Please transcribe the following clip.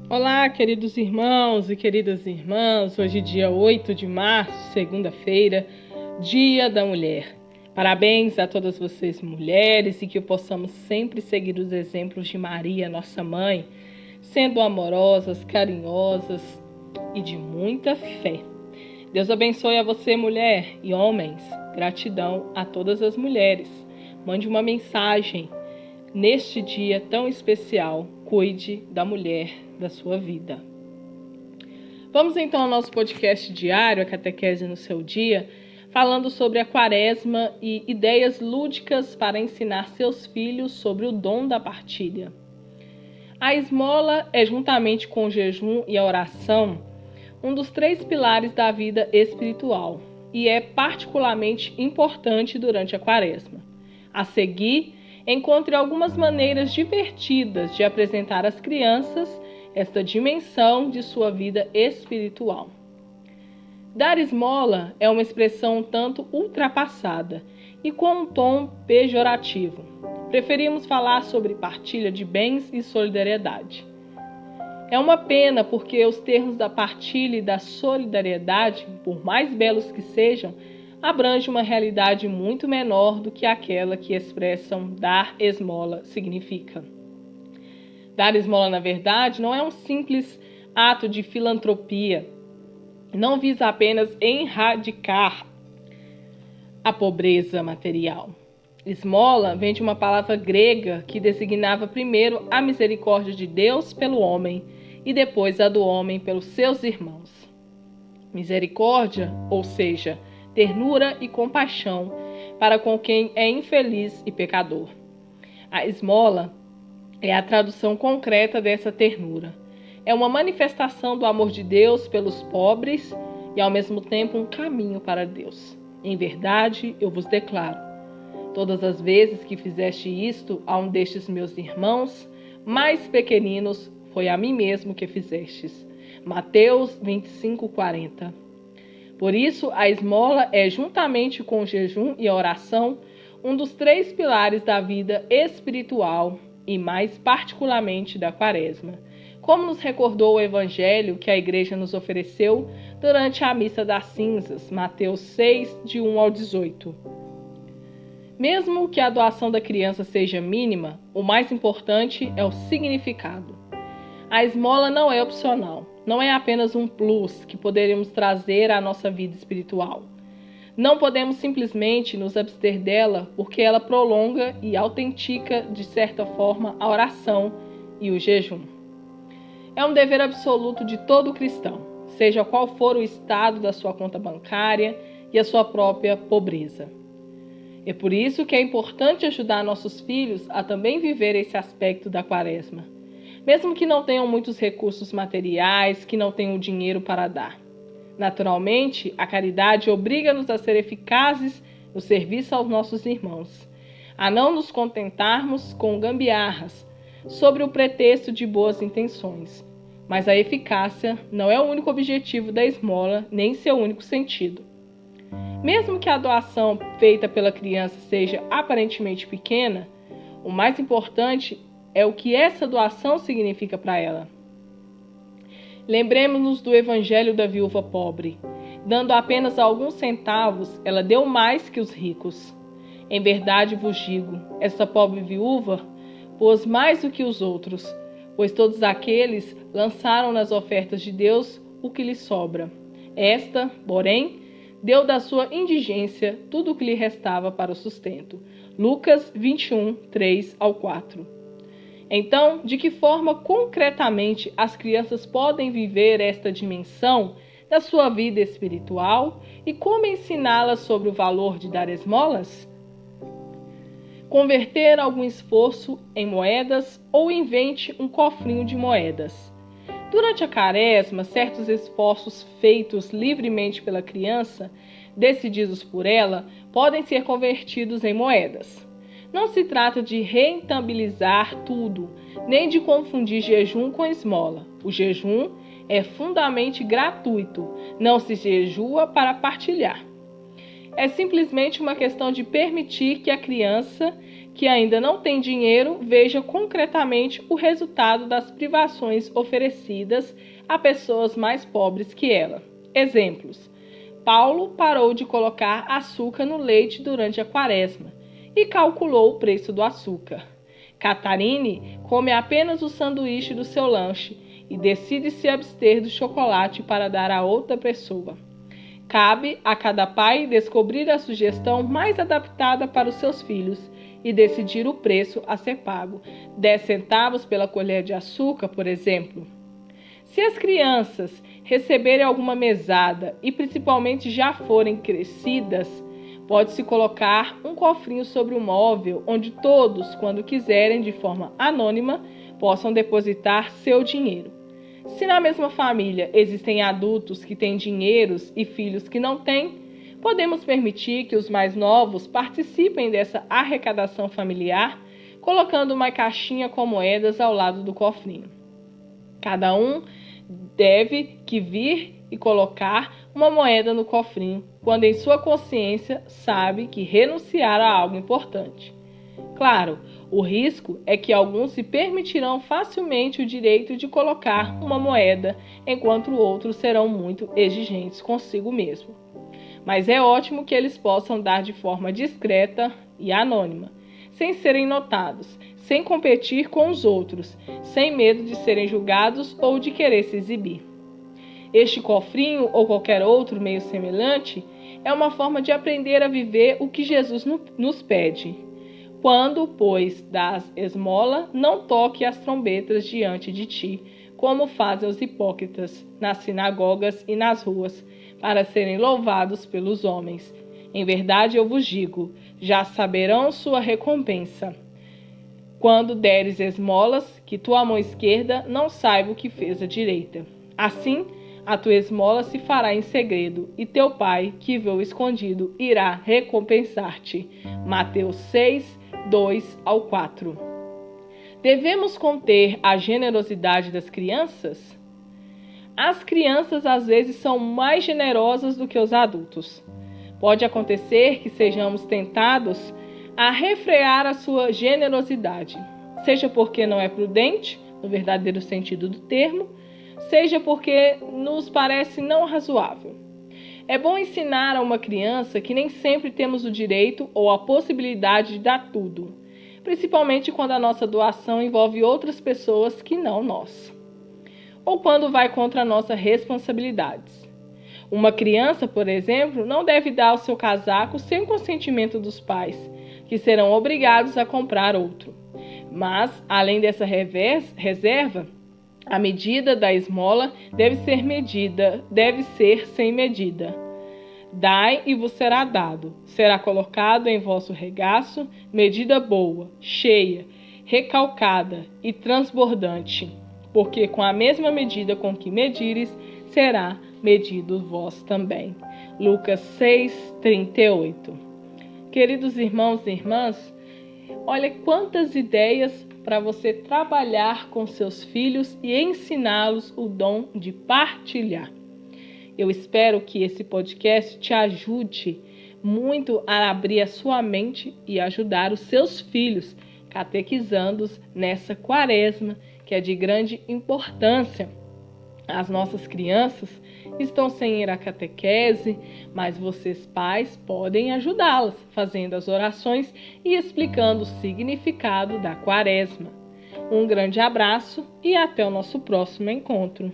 Olá, queridos irmãos e queridas irmãs. Hoje, dia 8 de março, segunda-feira, Dia da Mulher. Parabéns a todas vocês, mulheres, e que possamos sempre seguir os exemplos de Maria, nossa mãe, sendo amorosas, carinhosas e de muita fé. Deus abençoe a você, mulher e homens. Gratidão a todas as mulheres. Mande uma mensagem neste dia tão especial. Cuide da mulher da sua vida. Vamos então ao nosso podcast diário, a Catequese no seu dia, falando sobre a Quaresma e ideias lúdicas para ensinar seus filhos sobre o dom da partilha. A esmola é, juntamente com o jejum e a oração, um dos 3 pilares da vida espiritual e é particularmente importante durante a Quaresma. A seguir, encontre algumas maneiras divertidas de apresentar às crianças esta dimensão de sua vida espiritual. Dar esmola é uma expressão um tanto ultrapassada e com um tom pejorativo. Preferimos falar sobre partilha de bens e solidariedade. É uma pena porque os termos da partilha e da solidariedade, por mais belos que sejam, abrangem uma realidade muito menor do que aquela que a expressão dar esmola significa. Dar esmola, na verdade, não é um simples ato de filantropia. Não visa apenas erradicar a pobreza material. Esmola vem de uma palavra grega que designava primeiro a misericórdia de Deus pelo homem e depois a do homem pelos seus irmãos. Misericórdia, ou seja, ternura e compaixão para com quem é infeliz e pecador. A esmola é a tradução concreta dessa ternura. É uma manifestação do amor de Deus pelos pobres e, ao mesmo tempo, um caminho para Deus. Em verdade, eu vos declaro, todas as vezes que fizeste isto a um destes meus irmãos mais pequeninos, foi a mim mesmo que fizestes. Mateus 25:40. Por isso, a esmola é, juntamente com o jejum e a oração, um dos 3 pilares da vida espiritual e, mais particularmente, da Quaresma, como nos recordou o Evangelho que a Igreja nos ofereceu durante a Missa das Cinzas, Mateus 6, de 1 ao 18. Mesmo que a doação da criança seja mínima, o mais importante é o significado. A esmola não é opcional, não é apenas um plus que poderíamos trazer à nossa vida espiritual. Não podemos simplesmente nos abster dela porque ela prolonga e autentica, de certa forma, a oração e o jejum. É um dever absoluto de todo cristão, seja qual for o estado da sua conta bancária e a sua própria pobreza. É por isso que é importante ajudar nossos filhos a também viver esse aspecto da Quaresma, mesmo que não tenham muitos recursos materiais, que não tenham dinheiro para dar. Naturalmente, a caridade obriga-nos a ser eficazes no serviço aos nossos irmãos, a não nos contentarmos com gambiarras, sobre o pretexto de boas intenções. Mas a eficácia não é o único objetivo da esmola, nem seu único sentido. Mesmo que a doação feita pela criança seja aparentemente pequena, o mais importante é o que essa doação significa para ela. Lembremos-nos do Evangelho da viúva pobre. Dando apenas alguns centavos, ela deu mais que os ricos. Em verdade vos digo, essa pobre viúva pôs mais do que os outros, pois todos aqueles lançaram nas ofertas de Deus o que lhe sobra. Esta, porém, deu da sua indigência tudo o que lhe restava para o sustento. Lucas 21, 3 ao 4. Então, de que forma concretamente as crianças podem viver esta dimensão da sua vida espiritual e como ensiná-las sobre o valor de dar esmolas? Converter algum esforço em moedas ou invente um cofrinho de moedas. Durante a Quaresma, certos esforços feitos livremente pela criança, decididos por ela, podem ser convertidos em moedas. Não se trata de rentabilizar tudo, nem de confundir jejum com esmola. O jejum é fundamentalmente gratuito, não se jejua para partilhar. É simplesmente uma questão de permitir que a criança, que ainda não tem dinheiro, veja concretamente o resultado das privações oferecidas a pessoas mais pobres que ela. Exemplos: Paulo parou de colocar açúcar no leite durante a quaresma e calculou o preço do açúcar. Catarine come apenas o sanduíche do seu lanche e decide se abster do chocolate para dar a outra pessoa. Cabe a cada pai descobrir a sugestão mais adaptada para os seus filhos e decidir o preço a ser pago. 10 centavos pela colher de açúcar, por exemplo. Se as crianças receberem alguma mesada e principalmente já forem crescidas, pode-se colocar um cofrinho sobre o móvel onde todos, quando quiserem, de forma anônima, possam depositar seu dinheiro. Se na mesma família existem adultos que têm dinheiros e filhos que não têm, podemos permitir que os mais novos participem dessa arrecadação familiar, colocando uma caixinha com moedas ao lado do cofrinho. Cada um deve vir e colocar uma moeda no cofrinho, quando em sua consciência sabe que renunciar a algo importante. Claro, o risco é que alguns se permitirão facilmente o direito de colocar uma moeda, enquanto outros serão muito exigentes consigo mesmo. Mas é ótimo que eles possam dar de forma discreta e anônima, sem serem notados, sem competir com os outros, sem medo de serem julgados ou de querer se exibir. Este cofrinho ou qualquer outro meio semelhante é uma forma de aprender a viver o que Jesus nos pede. Quando, pois, dás esmola, não toque as trombetas diante de ti, como fazem os hipócritas nas sinagogas e nas ruas, para serem louvados pelos homens. Em verdade eu vos digo, já saberão sua recompensa. Quando deres esmolas, que tua mão esquerda não saiba o que fez a direita. Assim, a tua esmola se fará em segredo, e teu pai, que vê o escondido, irá recompensar-te. Mateus 6, 2-4. Devemos conter a generosidade das crianças? As crianças às vezes são mais generosas do que os adultos. Pode acontecer que sejamos tentados a refrear a sua generosidade, seja porque não é prudente, no verdadeiro sentido do termo, seja porque nos parece não razoável. É bom ensinar a uma criança que nem sempre temos o direito ou a possibilidade de dar tudo, principalmente quando a nossa doação envolve outras pessoas que não nós, ou quando vai contra a nossa responsabilidades. Uma criança, por exemplo, não deve dar o seu casaco sem o consentimento dos pais, que serão obrigados a comprar outro. Mas, além dessa reserva, a medida da esmola deve ser sem medida. Dai e vos será dado. Será colocado em vosso regaço medida boa, cheia, recalcada e transbordante. Porque com a mesma medida com que medires, será medido vós também. Lucas 6:38. Queridos irmãos e irmãs, olha quantas ideias para você trabalhar com seus filhos e ensiná-los o dom de partilhar. Eu espero que esse podcast te ajude muito a abrir a sua mente e ajudar os seus filhos, catequizando-os nessa quaresma que é de grande importância. As nossas crianças estão sem ir à catequese, mas vocês pais podem ajudá-las, fazendo as orações e explicando o significado da quaresma. Um grande abraço e até o nosso próximo encontro.